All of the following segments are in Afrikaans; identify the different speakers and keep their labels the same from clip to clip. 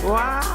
Speaker 1: Wow!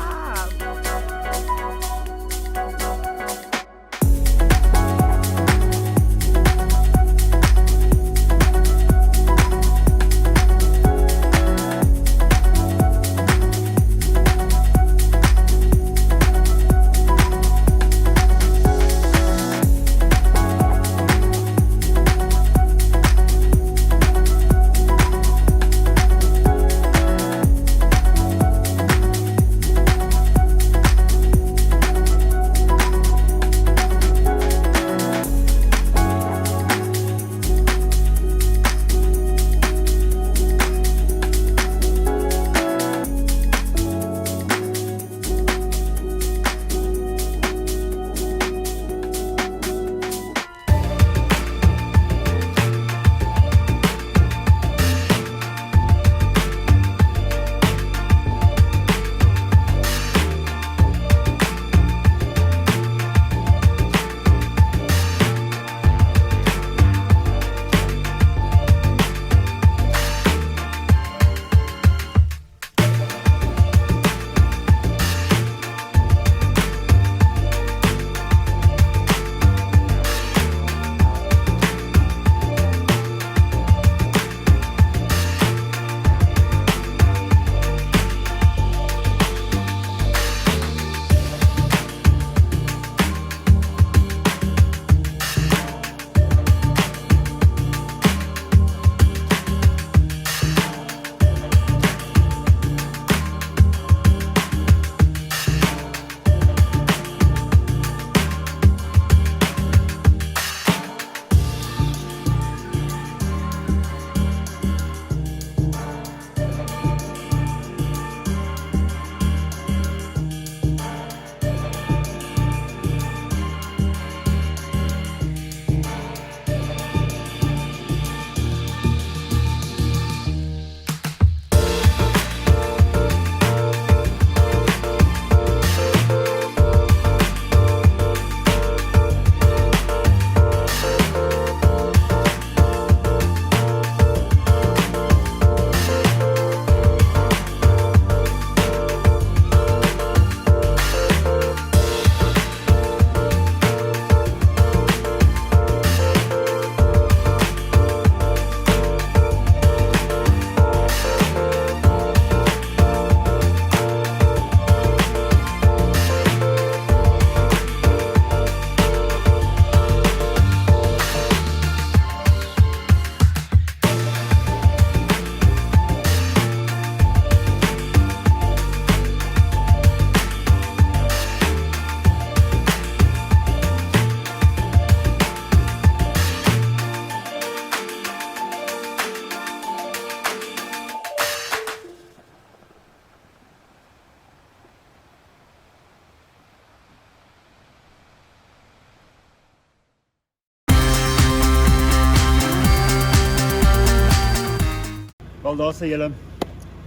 Speaker 2: Wel, daar sê julle,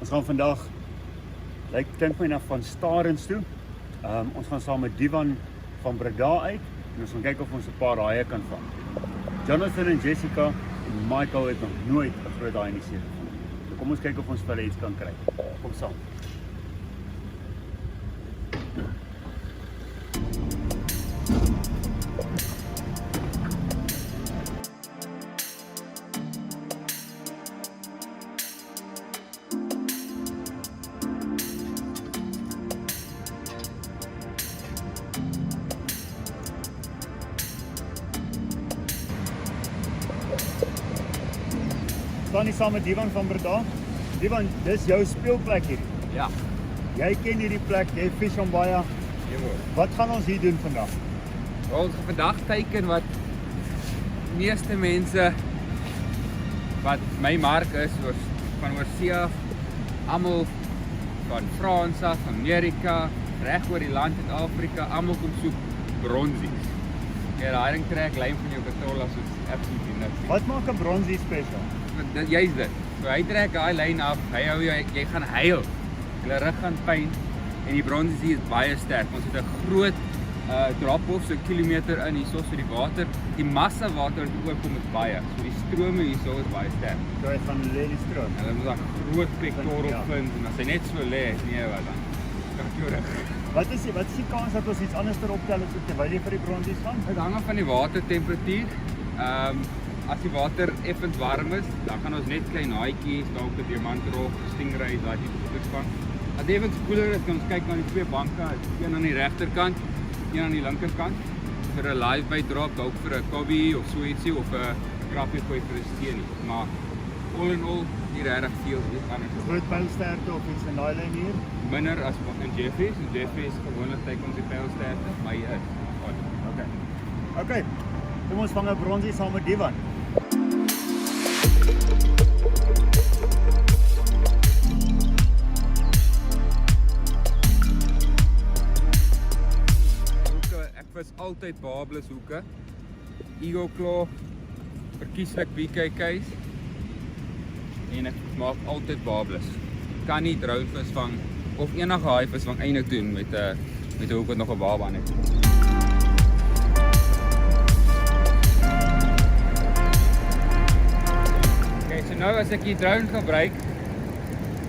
Speaker 2: ons gaan vandag, klink my na van Starens toe. Ons gaan saam met Divan van Breda uit en ons gaan kyk of ons 'n paar haie kan vang. Jonathan en Jessica en Michael het nog nooit 'n groot haai in die see gevang. So kom ons kyk of ons vir hulle iets kan kry. Kom saam. Staan nie saam met Divan van Breda. Divan, dis jou speelplek hier.
Speaker 1: Ja.
Speaker 2: Jy ken hierdie plek, jy vis hom baie. Wat gaan ons hier doen vandag?
Speaker 1: Ons gaan vandag teiken wat meeste mense wat my mark is van oorsee af, almal van Frans af, Amerika, reg oor die land in Afrika, almal kom soek bronsies. Ja, daai ding trek lyn van jou katol as ons absoluut niks.
Speaker 2: Wat maak 'n bronsie special?
Speaker 1: Jy's dit. So hy trek daai lyn af, hy hou jy gaan huil. Jou rug gaan pyn en die bronsies hier is baie sterk. Ons het 'n groot drop-off so 'n kilometer in hierso so die water. Die massa water wat oorkom is baie. So die strome hierso is baie sterk.
Speaker 2: So hy gaan lê die stroom.
Speaker 1: Hulle moet 'n groot pectoral fins en as hy net so lê, nee wat dan. nodig.
Speaker 2: Wat is die kans dat ons iets anders erop tel as terwyl jy vir die bronsies gaan?
Speaker 1: Dit hang af van die watertemperatuur. As die water effens warm is, dan gaan ons net klein haaietjies, dalk 'n diamantrog, stingray, daai tipe goeders vang. As dit effens koeler is, kan ons kyk na die twee banke, een aan die regterkant, een aan die linkerkant, vir 'n live bait drop, dalk vir 'n cobby of so ietsie of 'n krappie gooi vir 'n steen. Maar all in all, nie regtig veel anders.
Speaker 2: Groot pylsterte of iets in daai lyn hier?
Speaker 1: Minder as in Jeffries. In Jeffries gewoonlik teken ons die pylsterte, maar hier is
Speaker 2: Okay. Kom ons vang 'n bronsie saam met Divan.
Speaker 1: Ek vis altyd Babelus hoeke, Eagle Claw, verkieslik BKK's en ek maak altyd Babelus. Kan nie drougvis vang of enige haaivis vang eintlik doen met 'n hoek wat nog 'n baba aan het. Okay, so nou as ek die drone gebruik,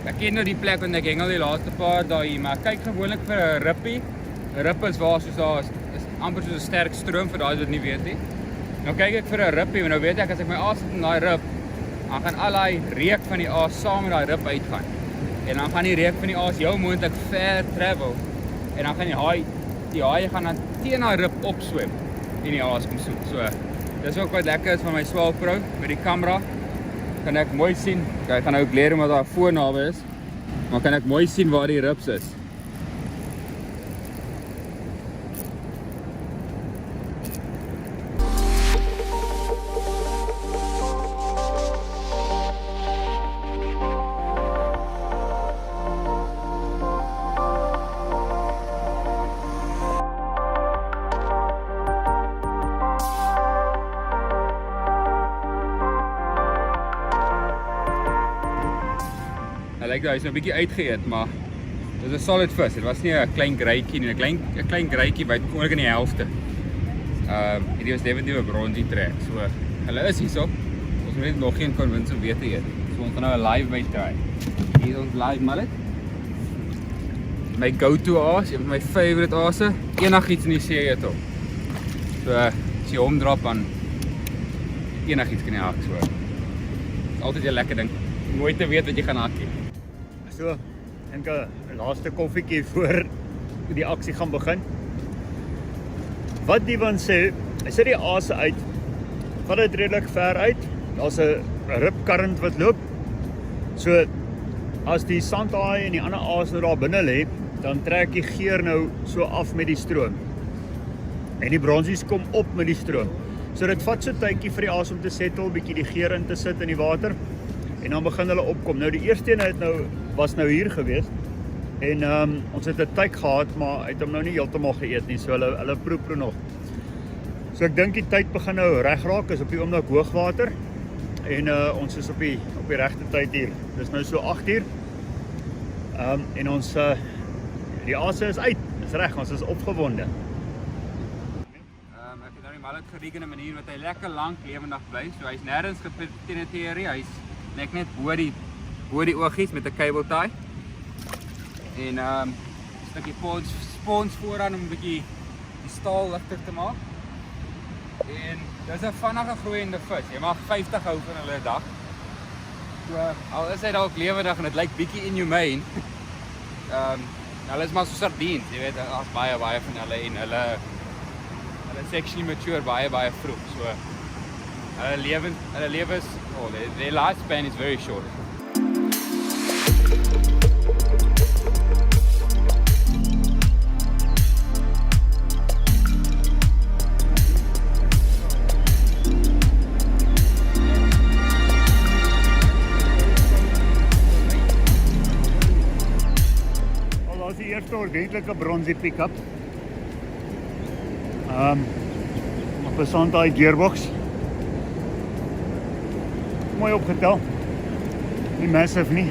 Speaker 1: ek ken nou die plek want ek hengel die laaste paar dae, maar kyk gewoonlik vir 'n rippie. 'n Rip is waar soos daar is amper soos 'n sterk stroom vir daai wat nie weet nie. Nou kyk ek vir 'n rippie, maar nou weet ek as ek my aas sit in daai rip, dan gaan al daai reuk van die aas saam met daai rip uitgaan. En dan gaan die reuk van die aas heel moontlik ver travel. En dan gaan die haai gaan dan teen daai rip opswem en die aas kom soet. So dis ook wat lekker is van my Swalk Pro met die kamera. Kan ek mooi sien. Ek gaan nou glare omdat daar voornawe is. Maar kan ek mooi sien waar die rips is. Hy is nou 'n bietjie uitgeëet, maar dit is 'n solid vis. Dit was nie 'n klein greitjie nie, 'n klein greitjie byt gewoonlik in die helfte. Hierdie was definitief 'n bronsie trek. So hulle is hierso. Ons moet net nog geen convince om weer te eet. So ons gaan nou 'n live bait try. Hier is ons live mullet. My go-to aas, een van my favorite aase. Enigiets in die see eet hom. So as jy hom drop aan enigiets kan jy hak so. Dis altyd 'n lekker ding. Nooit te weet wat jy gaan hak nie.
Speaker 2: So, dink 'n laaste koffietjie voor die aksie gaan begin. Wat Divan sê, hy sit die aase uit, vat dit redelik ver uit. Daar's 'n rip current wat loop. So as die sandhaai en die ander aas nou daar binne lê, dan trek die geur nou so af met die stroom. En die bronsies kom op met die stroom. So dit vat so tydjie vir die aas om te settle, bietjie die geur in te sit in die water. En dan begin hulle opkom. Nou die eerste een was nou hier gewees. En ons het 'n tyd gehad, maar hy het hom nou nie heeltemal geëet nie. So hulle proe nog. So ek dink die tyd begin nou reg raak, is op die oomblik hoogwater. En ons is op die regte tyd hier. Dis nou so 8uur. En ons die aase is uit. Dis reg, ons is opgewonde.
Speaker 1: Ek het nou die mullet gerig in 'n manier wat hy lekker lank lewendig bly. So hy's nêrens gepenetreer nie. Hy's net bo die oogies met 'n cable tie. En 'n stukkie spons vooraan om 'n bietjie die staal ligter te maak. En dis 'n vinnige groeiende vis. Jy mag 50 hou van hulle 'n dag. So al is hy dalk lewendig en dit lyk bietjie inhumane. Hulle is maar so sardiens, jy weet, daar's baie van hulle en hulle sexually mature baie vroeg. So hulle lewens, their lifespan is very short.
Speaker 2: Al was die eerste ordentlike bronsie pick-up. Op 'n sandhaai gearbox. Mooi opgetel. Nie massive nie.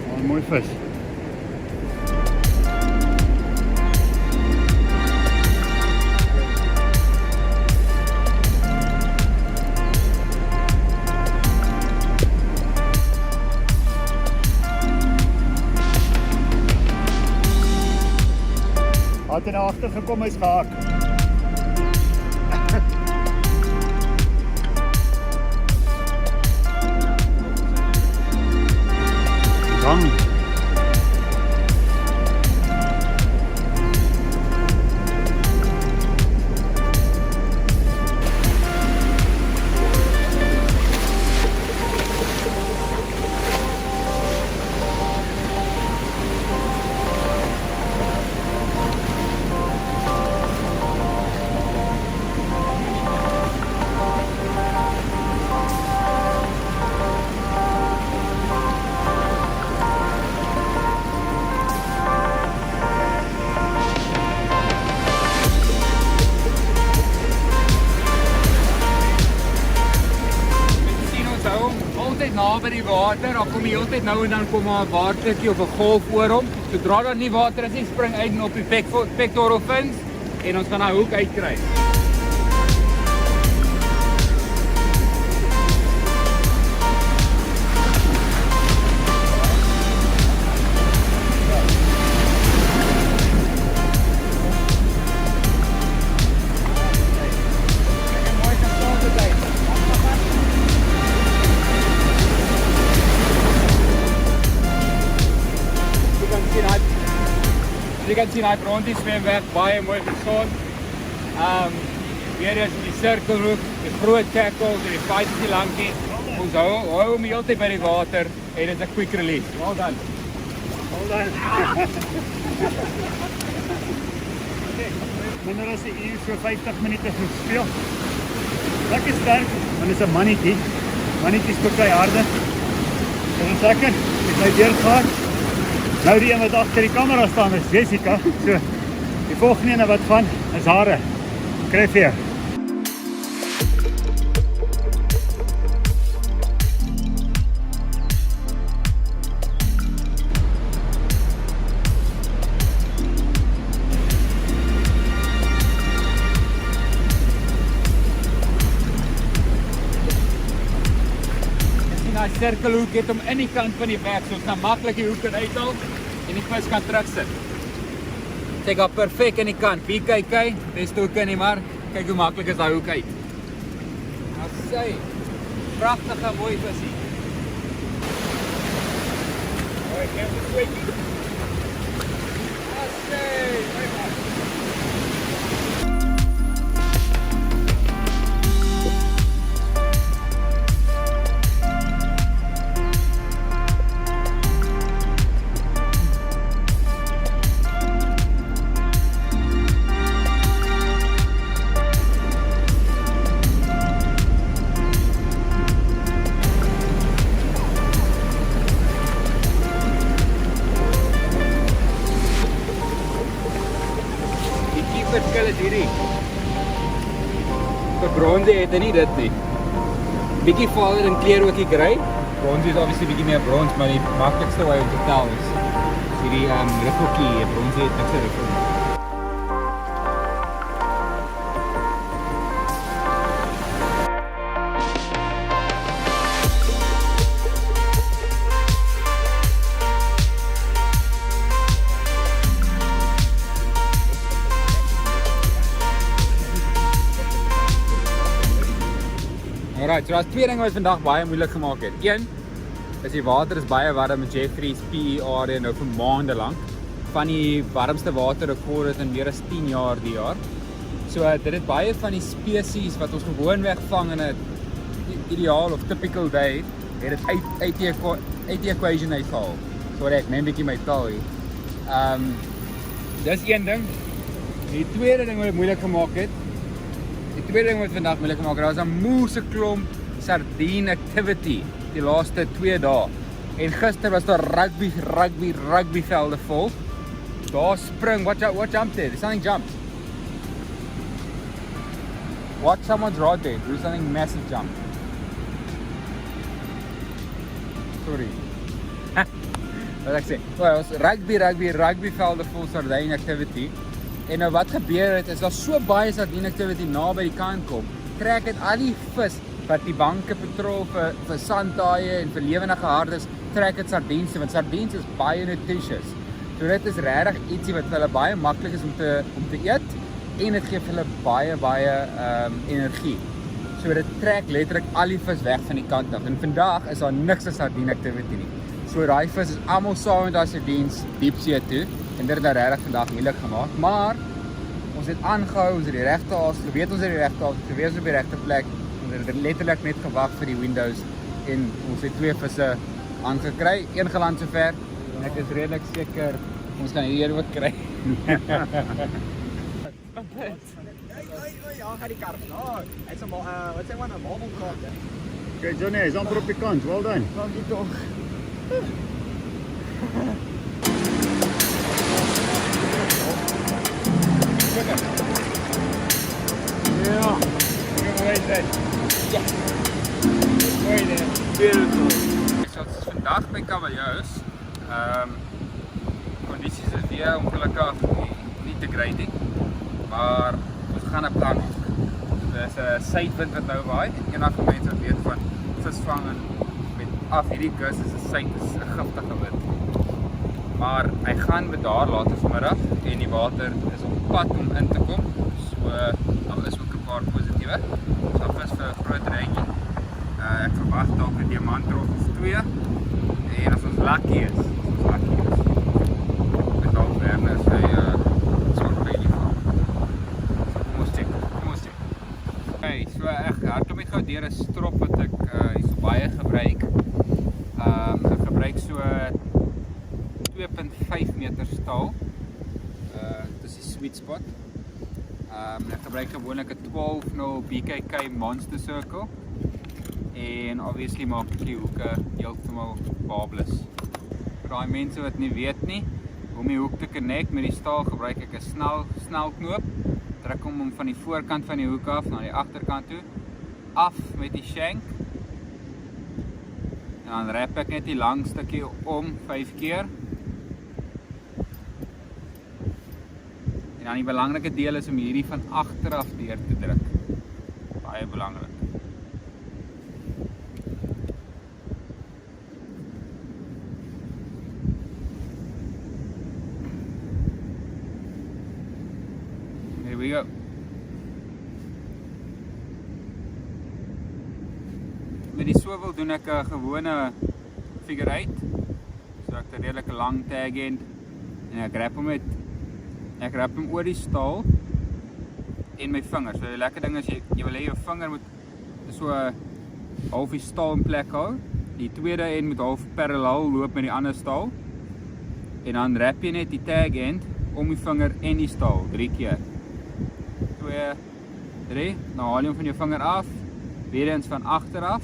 Speaker 2: Maar 'n mooi vis. Wat er nou agter gekom is gehak. Gang.
Speaker 1: Na by die water, dan kom jy altyd nou en dan kom maar 'n watertjie of 'n golf oor hom. Sodra daar nie water is nie, spring uit en op die pectoral fins en ons gaan daai hoek uitkry. Jy kan sien hy bronties swemwerk baie mooi gesond. Weer is die sirkelhoek, die groot tackles en die fightie lankie. Ons hou hom heeltyd by die water en dit is 'n quick release. Well done.
Speaker 2: Well done. Minder as 'n uur, so 50 minute gespeel. Lekker sterk, want dit is 'n mannetjie. Mannetjies beklei harde. Dit is lekker, ek het deurgegaan. Nou die een wat agter die kamera staan is Jessica. So die volgende ene wat gaan is hare. Kry vir jou.
Speaker 1: Die sirkelhoek het hom in die kant van die weg, so ons kan maklik die hoek uithaal en die vis kan terugsit. Dit gaan perfek in die kant. Wie kyk, beste hoeke nie, maar kyk hoe maklik is daai hoek uit. Nou sê, pragtige mooi visie. Hoi, kyk hoe sweetie. Verskil is hierdie. Vir bronsie het hy nie dit nie. Bietjie vader in kleur ook die grey. Bronsie is obviously bietjie meer brons, maar die maklikste way om te tel is hierdie riffeltjie, bronsie het niks riffel. Alright, so daar's twee dinge wat vandag baie moeilik gemaak het. Een is die water is baie warm met Jeffreys PE area nou vir maande lank. Van die warmste waterrekord het in meer as 10 jaar die jaar. So dit het baie van die spesies wat ons gewoonweg vang in 'n ideaal of typical day, het dit uit die equation uitgehaal. Sorry, ek neem bietjie my taal hier. Dis een ding. Die tweede ding wat dit moeilik gemaak het, die tweede ding wat vandag moeilik gemaak het, was 'n moeëse klomp sardine activity die laaste 2 dae. En gister was daar rugby velde vol. Daar spring, what jumped there? There's something jumped. What someone's right there? There's something massive jump. Sorry. Wat ek sê, was rugby velde vol sardine activity. En nou wat gebeur het, is daar so baie sardine activity naby die kant kom, trek dit al die vis wat die banke patrol vir sandtaaie en vir lewendige hardes, trek dit sardiens, want sardiens is baie nutritious. So dit is regtig ietsie wat vir hulle baie maklik is om te eet en dit gee vir hulle baie energie. So dit trek letterlik al die vis weg van die kant af. En vandag is daar niks as sardine activity nie. So daai vis is almal saam met daai sardines diepsee toe en dit het nou regtig vandag moeilik gemaak, maar ons het aangehou, ons het die regte haas, weet ons het die regte haas, gewees op die regte plek. Ons het letterlik net gewag vir die windows en ons het 2 visse aangekry, 1 geland sover en ek is redelik seker ons gaan hier ook kry.
Speaker 3: Ja, gaan die kar. Nou, hy's 'n wat sê man 'n marmelkaart.
Speaker 2: Okay, Johnny, hy's amper op die kant. Well done.
Speaker 3: Dankie tog.
Speaker 1: Ja. Ons is vandag by Kabeljous. Kondisies is weer ongelukkig nie te great nie. Maar ons gaan 'n plan maak. Dis 'n suidwind wat nou waai en enige mense wat weet van visvang en met af hierdie kus is 'n suid is 'n giftige wind. Maar hy gaan bedaar later vanmiddag en die water is op pad om in te kom. So daar is ook 'n paar positiewe. Ons gaan vis vir 'n groot reentjie. Ek verwag dalk 'n diamantrol of 2. En as ons lucky is, met dalk Werner is hy soort baby van. Kom ons check. Okay, so ek hardloop net gou deur 'n strop wat ek hier so baie gebruik. Ek gebruik so 2.5 meter staal. Dit is die sweet spot. Ek gebruik gewoonlik 'n 12-0 BKK Monster Circle. En obviously maak ek die hoeke heeltemal barbless. Vir daai mense wat nie weet nie, hoe om die hoek te connect met die staal gebruik ek 'n snel knoop. Druk hom van die voorkant van die hoek af na die agterkant toe. Af met die shank. En dan wrap ek net die lang stukkie om 5 keer. En dan die belangrike deel is om hierdie van agteraf deur te druk. Baie belangrik. Here we go. Met die swivel doen ek 'n gewone figure 8. So ek het 'n redelike lang tag end en ek wrap hom oor die staal en my vingers. So die lekker ding is jy wil hê jou vinger moet so half die staal in plek hou. Die tweede end moet half parallel loop met die ander staal. En dan wrap jy net die tag end om die vinger en die staal 3 keer. 2, 3, nou haal jy hom van jou vinger af, weer eens van agter af.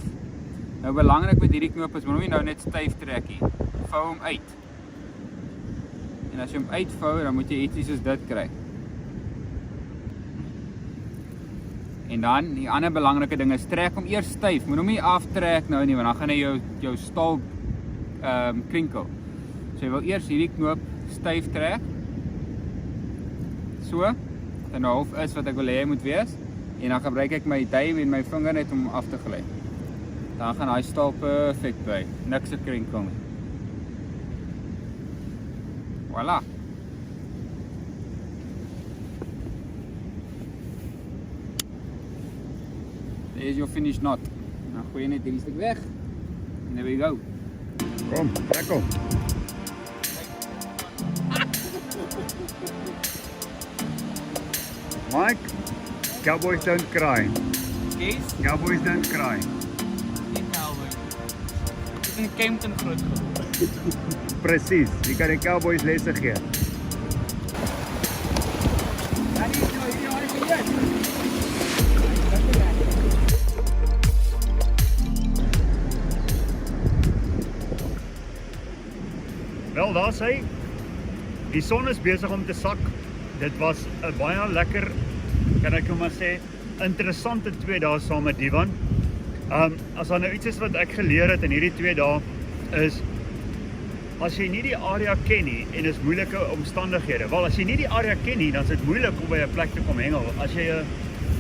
Speaker 1: Nou belangrik met hierdie knoop is, moet hom nie nou net styf trek nie. Vou hom uit. En as jy hom uitvou, dan moet jy ietsie soos dit kry. En dan, die ander belangrike ding is, trek hom eers styf. Moet hom nie aftrek nou nie, want dan gaan hy jou staal krinkel. So jy wil eers hierdie knoop styf trek. So. En nou half is wat ek wil hê moet wees. En dan gebruik ek my duim en my vinger net om af te gly. Dan gaan hy staal perfect by. Niks te krinkel nie. Voilà. There's your finished knot. Nou gooi jy net hierdie stuk weg. And there we go.
Speaker 2: Kom, lekker. Mike, cowboys don't cry.
Speaker 3: Kees,
Speaker 2: Cowboys don't cry.
Speaker 3: nie cowboy. Ek is in Kempton groot geword.
Speaker 2: Presies, jy kan die cowboys lesse gee. Wel, daar sê, die son is besig om te sak. Dit was 'n baie lekker, kan ek maar sê, interessante 2 dae saam met Divan. As daar nou iets is wat ek geleer het in hierdie 2 dae is, as jy nie die area ken nie en is moeilike omstandighede. Wel, as jy nie die area ken nie, dan is dit moeilik om by 'n plek te kom hengel. As jy 'n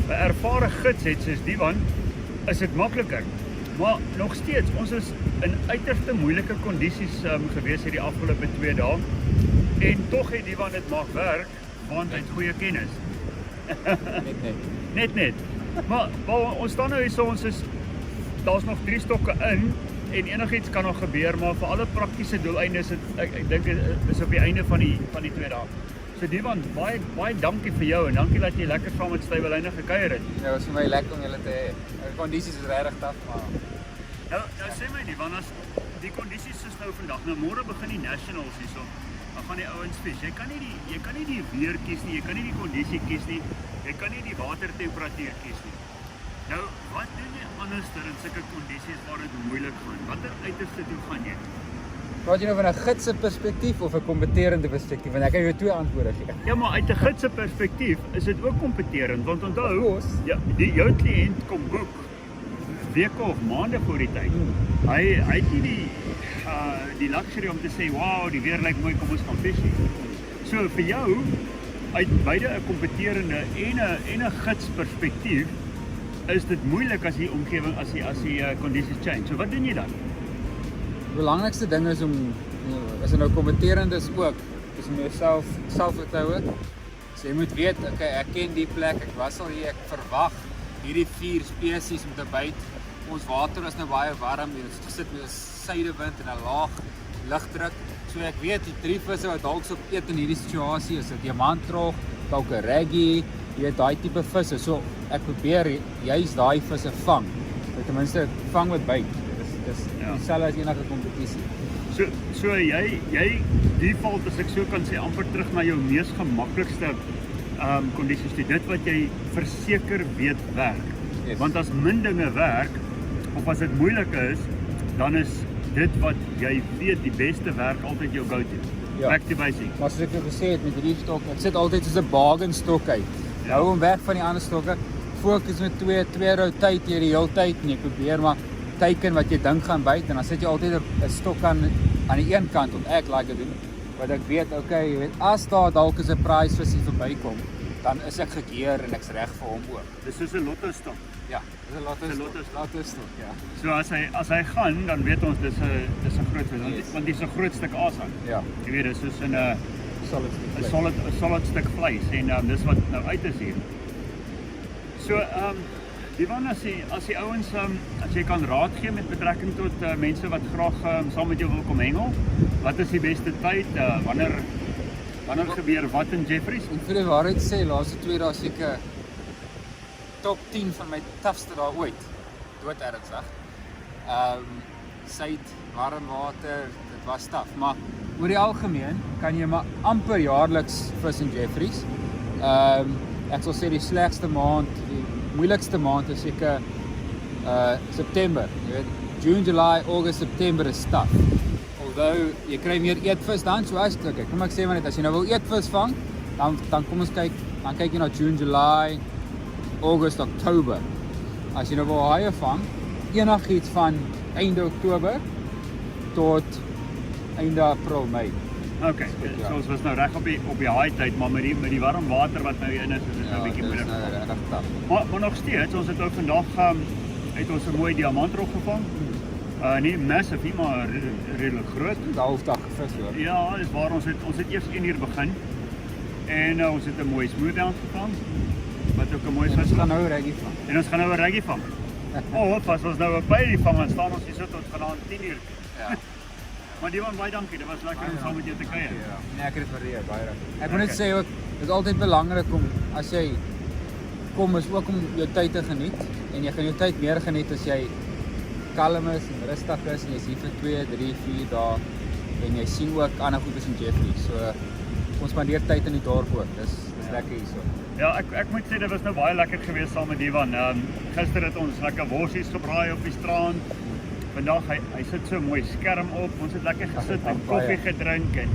Speaker 2: ervare gids het soos Divan, is dit makliker. Maar nog steeds, ons is in uiterste moeilike kondisies gewees hierdie afgelope 2 dae. En tog het Divan dit mag werk, want hy het goeie kennis. Net. Maar ons staan nou hier so, daar's nog 3 stokke in, en enigiets kan nog gebeur, maar vir alle praktiese doeleindes, ek dink is op die einde van die 2 dae. So Divan, baie dankie vir jou, en dankie dat jy lekker saam met Stuyvelyne gekuier het.
Speaker 1: Ja, was vir my lekker om julle te hê. Die kondisies is regtig taaf, maar
Speaker 2: Nou sê my Divan, as die kondisies is nou vandag, nou môre begin die Nationals hierso, dan gaan die ouens fish. Jy kan nie die weer kies nie, jy kan nie die kondisie kies nie, jy kan nie die watertemperatuur kies nie. Nou, wat doen jy anderster in sulke kondisies waar dit moeilik gaan? Watter uiterste toe gaan jy?
Speaker 1: praat jy nou van 'n gidse perspektief of 'n kompeterende perspektief? Want ek kan jou 2 antwoorde gee.
Speaker 2: Ja, maar uit 'n gidse perspektief is dit ook kompeterend, want onthou, ja, jou kliënt kom boek weke of maande voor die tyd. Hy het nie die luxury om te sê, wow, die weer lyk mooi, kom ons gaan fish nie. So vir jou, uit beide 'n kompeterende en 'n gids perspektief, is dit moeilik as die omgewing, as die kondisies change. So wat doen jy dan?
Speaker 1: Die belangrikste ding is om, as jy nou kompeterend is ook, is om jouself selfvertroue. So jy moet weet, okay, ek ken die plek, ek was al hier, ek verwag hierdie 4 spesies om te byt. Ons water is nou baie warm, ons gesit met 'n suidewind en 'n laag lugdruk. So ek weet die 3 visse wat dalk sop eet in hierdie situasie is 'n diamantrog, dalk 'n reggie, jy weet daai tipe visse. So ek probeer juist daai visse vang. Ten minste vang met byt. Dis dieselfde as enige kompetisie.
Speaker 2: So jy default, as ek so kan sê, amper terug na jou mees gemaklikste kondisies toe, dit wat jy verseker weet werk.
Speaker 1: Yes.
Speaker 2: Want as min dinge werk, of as dit moeilik is, dan is dit wat jy weet die beste werk altyd jou go-to.
Speaker 1: Ja.
Speaker 2: Back to basic.
Speaker 1: Maar soos ek nou gesê het met hierdie stok, ek sit altyd soos 'n bargain stok uit.
Speaker 2: Ja.
Speaker 1: Hou hom weg van die ander stokke. Fokus met twee rotate hier die hele tyd en jy probeer maar teiken wat jy dink gaan byt en dan sit jy altyd 'n stok aan die een kant wat ek like doen. Wat ek weet, okay, jy weet, as daar dalk 'n surprise visie verbykom, dan is ek gekeer en ek's reg vir hom ook.
Speaker 2: Dis soos 'n lotto stok.
Speaker 1: Ja, dis 'n lotto stok, ja.
Speaker 2: So as hy gaan, dan weet ons dis 'n groot vis,
Speaker 1: Yes.
Speaker 2: want dis 'n groot stuk asem.
Speaker 1: Ja,
Speaker 2: Jy weet, dis soos 'n
Speaker 1: solid.
Speaker 2: solid stuk vleis en dis wat nou uit is hier. So Divan, as die ouens as jy kan raad gee met betrekking tot mense wat graag saam met jou wil kom hengel, wat is die beste tyd? Wanneer gebeur wat in Jeffreys?
Speaker 1: En vir die waarheid sê, laaste 2 dae seker top 10 van my toughste dae ooit. Dood ernstig. Suid, warm water, dit was taaf, maar oor die algemeen kan jy maar amper jaarliks vis in Jeffreys. Ek sal sê die slegste maand, die moeilikste maand is seker September. Jy weet, June, July, August, September is taaf. Although jy kry meer eetvis dan, so as okay, kom ek sê maar net, as jy nou wil eetvis vang, dan kom ons kyk, dan kyk jy na June, July, August, Oktober. As jy nou wil haie vang, enigiets van einde Oktober tot einde April, Mei.
Speaker 2: Okay, so ons was nou reg op die high tyd, maar met die warm water wat nou in is dit nou 'n bietjie moeilik. Maar nog steeds, ons het nou vandag het ons 'n mooi diamantrog gevang. Nie massive nie, maar redelik groot.
Speaker 1: Die halfdag vis hoor.
Speaker 2: Ja, dis waar ons het eers 1 uur begin. En ons het 'n mooi smoothhound gevang. Wat ook 'n mooi vis
Speaker 1: Ons gaan nou reggie vang.
Speaker 2: En ons gaan nou 'n reggie vang. As ons nou 'n pylie vang, dan staan ons hier so tot vanaand 10 uur.
Speaker 1: Ja.
Speaker 2: Maar Divan, baie dankie. Dit was lekker om saam met jou te kuier.
Speaker 1: Ja. Nee, ek het dit waardeer baie dankie. Ek moet net sê ook, dit is altyd belangrik om as jy kom is ook om jou tyd te geniet en jy gaan jou tyd meer geniet as jy kalm is en rustig is en jy's hier vir 2, 3, 4 dae en jy sien ook ander goedes in Jeffreys. So ons spandeer tyd in die dorp ook. Dis lekker hierso.
Speaker 2: Ja, ek moet sê dit was nou baie lekker geweest saam met Divan. Gister het ons lekker worsies gebraai op die strand. Vandag hy sit so mooi skerm op. Ons het lekker gesit en koffie gedrink en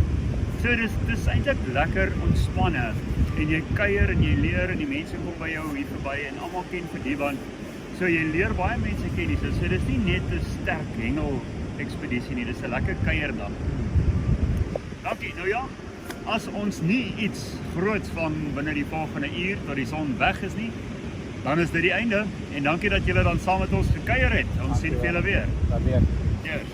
Speaker 2: so dis eintlik lekker ontspanne. En jy kuier en jy leer en die mense kom by jou hier verby en almal ken vir Divan. So jy leer baie mense ken hier. So dis nie net 'n sterk hengel ekspedisie nie, dis 'n lekker kuierdag. Dankie. Nou ja, as ons nie iets groots vang binne die volgende uur tot die son weg is nie, dan is dit die einde. En dankie dat julle dan saam met ons gekuier het. Ons sien julle weer.
Speaker 1: Waardeer.
Speaker 2: Cheers.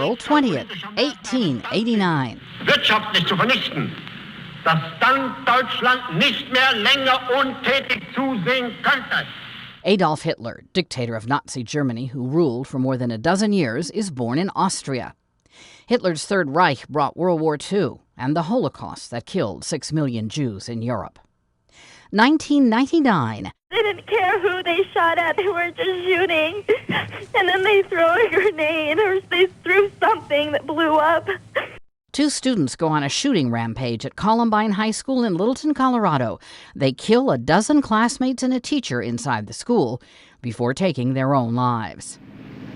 Speaker 4: April 20th, 1889.
Speaker 5: Wirtschaftlich zu vernichten, dass dann Deutschland nicht mehr länger untätig zusehen könnte.
Speaker 4: Adolf Hitler, dictator of Nazi Germany who ruled for more than a dozen years, is born in Austria. Hitler's Third Reich brought World War II and the Holocaust that killed 6 million Jews in Europe. 1999.
Speaker 6: They didn't care who they shot at, they were just shooting. And then they throw a grenade or they threw something that blew up.
Speaker 4: 2 students go on a shooting rampage at Columbine High School in Littleton, Colorado. They kill a dozen classmates and a teacher inside the school before taking their own lives.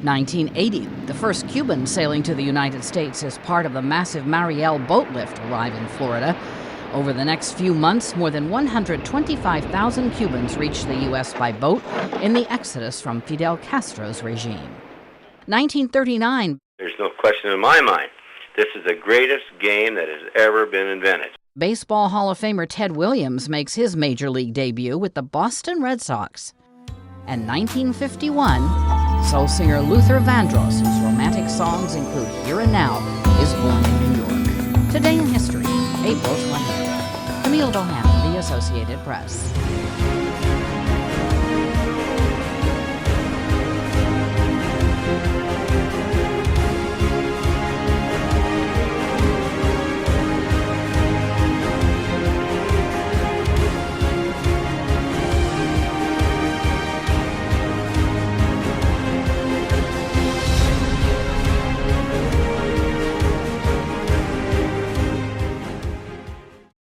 Speaker 4: 1980, the first Cubans sailing to the United States as part of the massive Mariel boat lift arrive in Florida. Over the next few months, more than 125,000 Cubans reached the U.S. by boat in the exodus from Fidel Castro's regime. 1939.
Speaker 7: There's no question in my mind. This is the greatest game that has ever been invented.
Speaker 4: Baseball Hall of Famer Ted Williams makes his major league debut with the Boston Red Sox. And 1951, soul singer Luther Vandross, whose romantic songs include Here and Now, is born in New York. Today in History, April 20th. Camille Bohannon, The Associated Press.